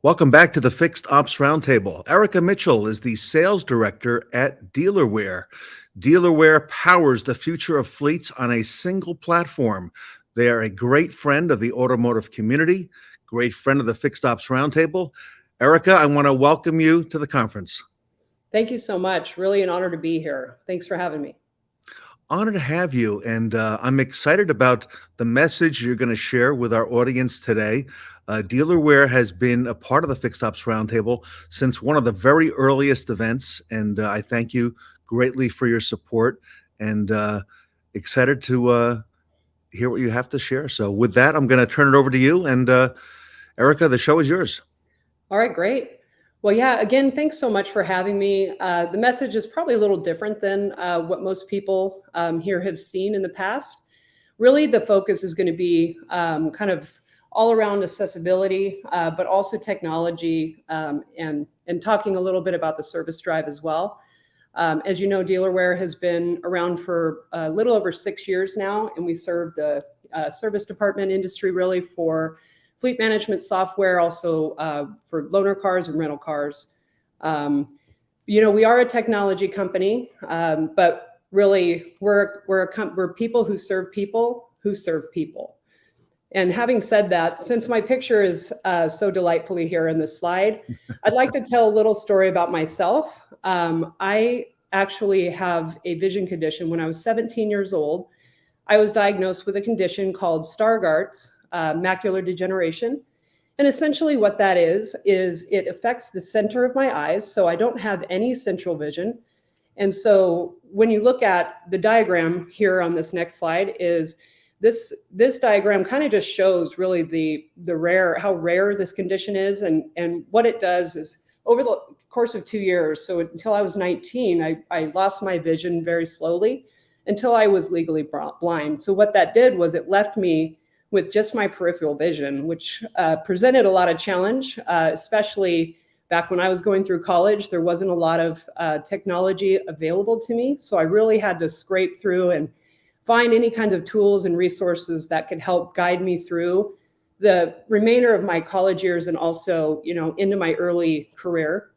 Welcome back to the Fixed Ops Roundtable. Erica Mitchell is the sales director at Dealerware. Dealerware powers the future of fleets on a single platform. They are a great friend of the automotive community, great friend of the Fixed Ops Roundtable. Erica, I want to welcome you to the conference. Thank you so much. Really an honor to be here. Thanks for having me. Honored to have you, and I'm excited about the message you're going to share with our audience today. Dealerware has been a part of the Fixed Ops Roundtable since one of the very earliest events, and I thank you greatly for your support and excited to hear what you have to share. So, with that, I'm going to turn it over to you, and Erica, the show is yours. All right, great. Well, yeah, again, thanks so much for having me. The message is probably a little different than what most people here have seen in the past. Really, the focus is going to be kind of all around accessibility, but also technology and talking a little bit about the service drive as well. As you know, Dealerware has been around for a little over 6 years now, and we serve the service department industry really for fleet management software, also for loaner cars and rental cars. We are a technology company, but really we're people who serve people who serve people. And having said that, since my picture is so delightfully here in this slide, I'd like to tell a little story about myself. I actually have a vision condition. When I was 17 years old, I was diagnosed with a condition called Stargardt's macular degeneration. And essentially what that is it affects the center of my eyes. So I don't have any central vision. And so when you look at the diagram here on this next slide is this diagram kind of just shows really how rare this condition is. And what it does is over the course of 2 years, so until I was 19, I lost my vision very slowly until I was legally blind. So what that did was it left me with just my peripheral vision, which presented a lot of challenge, especially back when I was going through college. There wasn't a lot of technology available to me. So I really had to scrape through and find any kinds of tools and resources that could help guide me through the remainder of my college years and also, into my early career.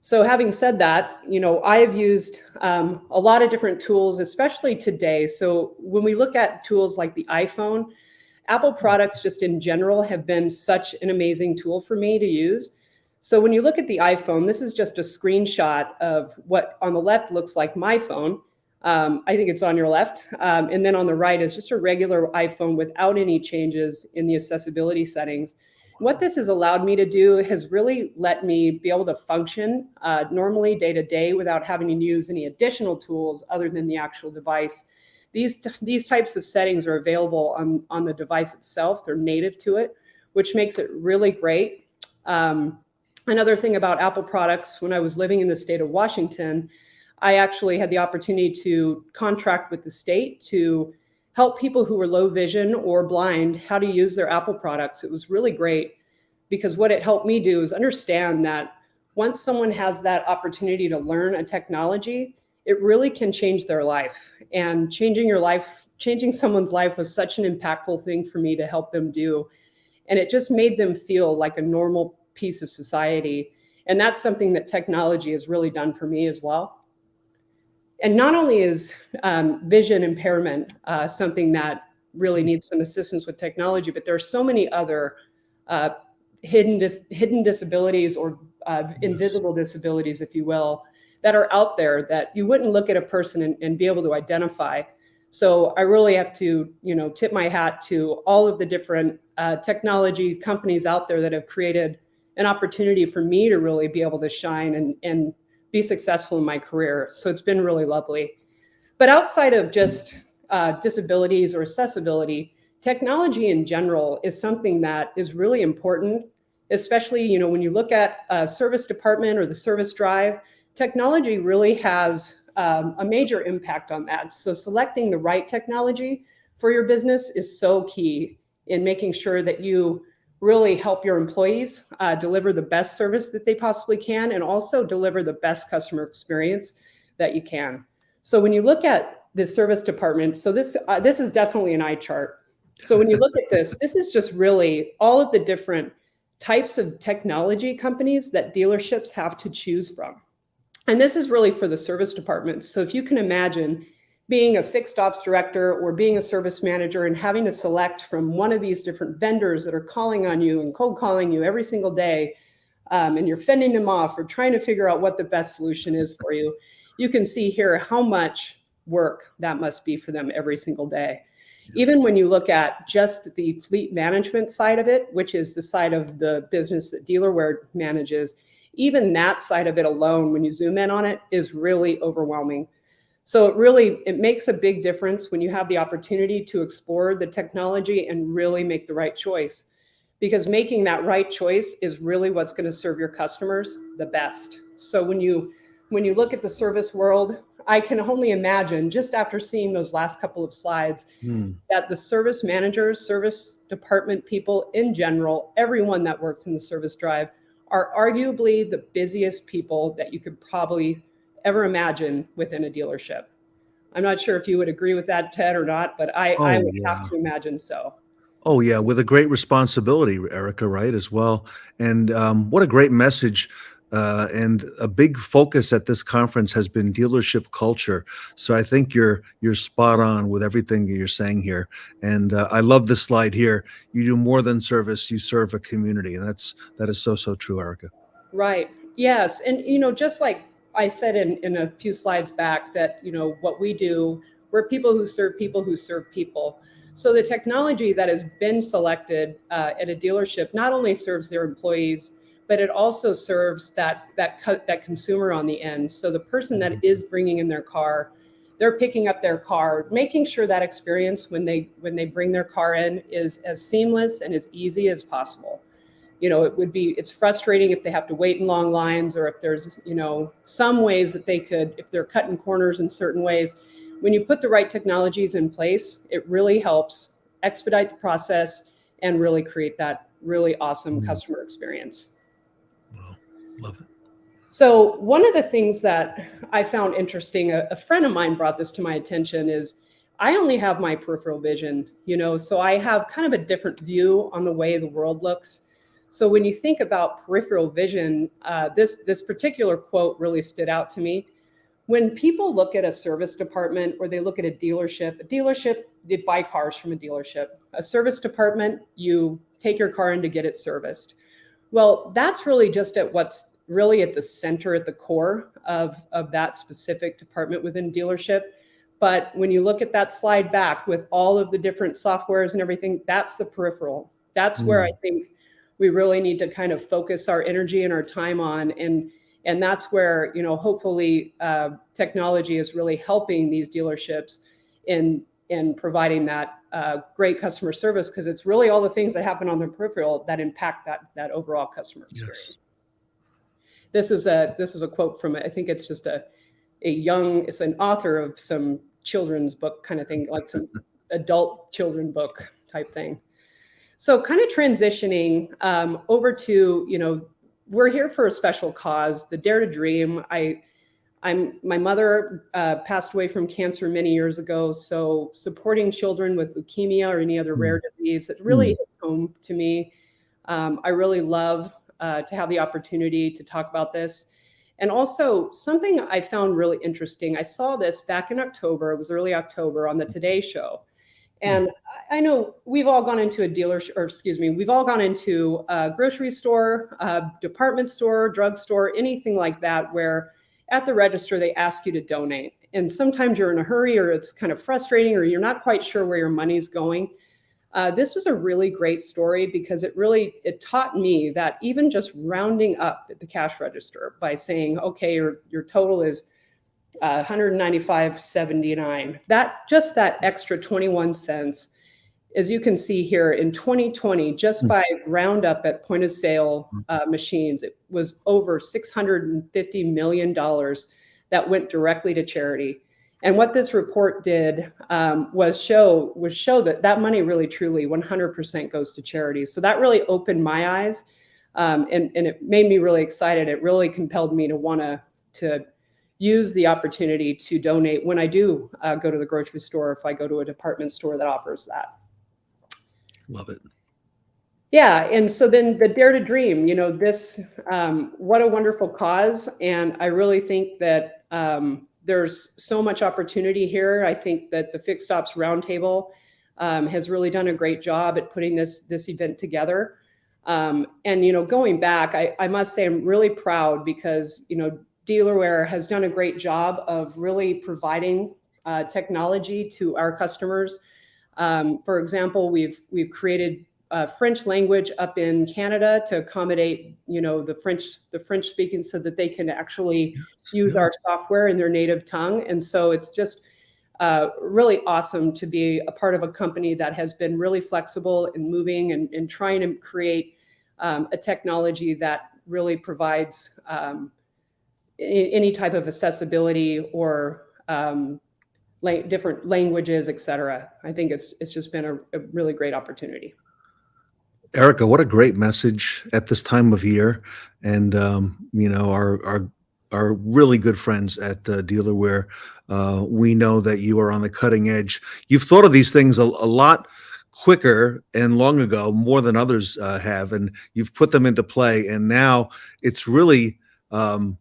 So having said that, I've used a lot of different tools, especially today. So when we look at tools like the iPhone, Apple products just in general have been such an amazing tool for me to use. So when you look at the iPhone, this is just a screenshot of what on the left looks like my phone. I think it's on your left. And then on the right is just a regular iPhone without any changes in the accessibility settings. What this has allowed me to do has really let me be able to function normally day to day without having to use any additional tools other than the actual device. These types of settings are available on the device itself. They're native to it, which makes it really great. Another thing about Apple products, when I was living in the state of Washington, I actually had the opportunity to contract with the state to help people who were low vision or blind how to use their Apple products. It was really great because what it helped me do is understand that once someone has that opportunity to learn a technology, it really can change their life. And changing someone's life was such an impactful thing for me to help them do. And it just made them feel like a normal piece of society. And that's something that technology has really done for me as well. And not only is vision impairment something that really needs some assistance with technology, but there are so many other hidden disabilities or invisible disabilities, if you will, that are out there that you wouldn't look at a person and be able to identify. So I really have to, tip my hat to all of the different technology companies out there that have created an opportunity for me to really be able to shine and be successful in my career. So it's been really lovely. But outside of just disabilities or accessibility, technology in general is something that is really important, especially, when you look at a service department or the service drive, technology really has a major impact on that. So selecting the right technology for your business is so key in making sure that you really help your employees deliver the best service that they possibly can and also deliver the best customer experience that you can. So when you look at the service department, so this is definitely an eye chart. So when you look at this is just really all of the different types of technology companies that dealerships have to choose from. And this is really for the service departments. So if you can imagine being a fixed ops director or being a service manager and having to select from one of these different vendors that are calling on you and cold calling you every single day, and you're fending them off or trying to figure out what the best solution is for you, you can see here how much work that must be for them every single day. Even when you look at just the fleet management side of it, which is the side of the business that Dealerware manages, even that side of it alone, when you zoom in on it, is really overwhelming. So it makes a big difference when you have the opportunity to explore the technology and really make the right choice, because making that right choice is really what's going to serve your customers the best. So when you look at the service world, I can only imagine, just after seeing those last couple of slides, that the service managers, service department people in general, everyone that works in the service drive, are arguably the busiest people that you could probably ever imagine within a dealership. I'm not sure if you would agree with that, Ted, or not, but I Oh, would have yeah. to imagine so. Oh, yeah, with a great responsibility, Erica, right, as well. And what a great message. And a big focus at this conference has been dealership culture. So I think you're spot on with everything that you're saying here. And I love this slide here. You do more than service; you serve a community, and that is so true, Erica. Right. Yes. And, just like I said in a few slides back, that, what we do, we're people who serve people who serve people. So the technology that has been selected at a dealership not only serves their employees, but it also serves that consumer on the end. So the person that Mhm. is bringing in their car, they're picking up their car, making sure that experience when they bring their car in is as seamless and as easy as possible. It's frustrating if they have to wait in long lines, or if there's, some ways that they could, if they're cutting corners in certain ways. When you put the right technologies in place, it really helps expedite the process and really create that really awesome Mm, customer experience. well, love it. So one of the things that I found interesting, a friend of mine brought this to my attention, is I only have my peripheral vision, so I have kind of a different view on the way the world looks. So when you think about peripheral vision, this particular quote really stood out to me. When people look at a service department or they look at a dealership, they buy cars from a dealership. A service department, you take your car in to get it serviced. Well, that's really just at what's really at the center, at the core of that specific department within dealership. But when you look at that slide back with all of the different softwares and everything, that's the peripheral. That's where I Mm, think we really need to kind of focus our energy and our time on. And that's where, hopefully technology is really helping these dealerships in providing that great customer service, because it's really all the things that happen on the peripheral that impact that overall customer experience. yes. This is a quote from, I think it's just it's an author of some children's book kind of thing, like some adult children book type thing. So kind of transitioning over to, we're here for a special cause, the Dare to Dream. My mother passed away from cancer many years ago, so supporting children with leukemia or any other Mm, rare disease, it really mm, hits home to me. I really love to have the opportunity to talk about this. And also something I found really interesting. I saw this back in October. It was early October on the Today Show. mm, And I know we've all gone into a dealership, or excuse me, we've all gone into a grocery store, a department store, drugstore, anything like that, where at the register they ask you to donate. And sometimes you're in a hurry, or it's kind of frustrating, or you're not quite sure where your money's going. This was a really great story, because it taught me that even just rounding up at the cash register by saying, okay, your total is 195.79. That extra 21 cents, as you can see here in 2020, just mm, by round up at point of sale machines, it was over $650 million that went directly to charity. And what this report did was show that money really, truly, 100% goes to charity. So that really opened my eyes, and it made me really excited. It really compelled me to want to use the opportunity to donate when I do go to the grocery store, if I go to a department store that offers that. love it. Yeah, and so then the Dare to Dream, this, what a wonderful cause, and I really think that, there's so much opportunity here. I think that the Fixed Ops Roundtable, has really done a great job at putting this event together. And, going back, I must say I'm really proud because, Dealerware has done a great job of really providing, technology to our customers. For example, we've created French language up in Canada to accommodate, the French speaking, so that they can actually Yes, use our yes. software in their native tongue. And so it's just really awesome to be a part of a company that has been really flexible and moving and trying to create a technology that really provides any type of accessibility or different languages, et cetera. I think it's just been a really great opportunity. Erica, what a great message at this time of year, and our really good friends at Dealerware. We know that you are on the cutting edge. You've thought of these things a lot quicker and long ago, more than others have, and you've put them into play. And now it's really um,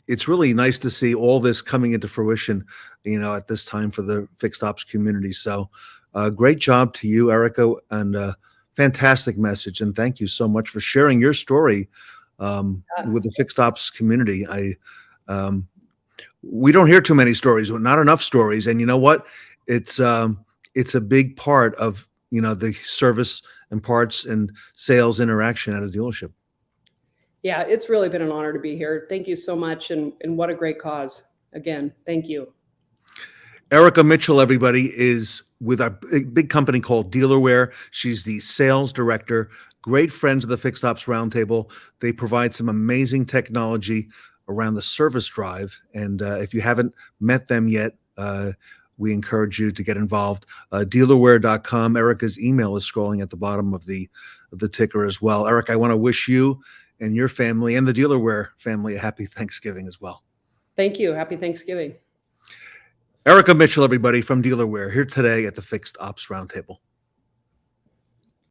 it's really nice to see all this coming into fruition, at this time for the fixed ops community. So, great job to you, Erica, and fantastic message. And thank you so much for sharing your story with the fixed ops community. Um, we don't hear too many stories, not enough stories. And you know what? It's a big part of the service and parts and sales interaction at a dealership. Yeah, it's really been an honor to be here. Thank you so much, and what a great cause. Again, thank you. Erica Mitchell, everybody, is with a big company called Dealerware. She's the sales director. Great friends of the Fixed Ops Roundtable. They provide some amazing technology around the service drive. And if you haven't met them yet, we encourage you to get involved. Dealerware.com. Erica's email is scrolling at the bottom of the ticker as well. Eric, I want to wish you and your family and the Dealerware family a happy Thanksgiving as well. Thank you. Happy Thanksgiving. Erica Mitchell, everybody, from Dealerware, here today at the Fixed Ops Roundtable.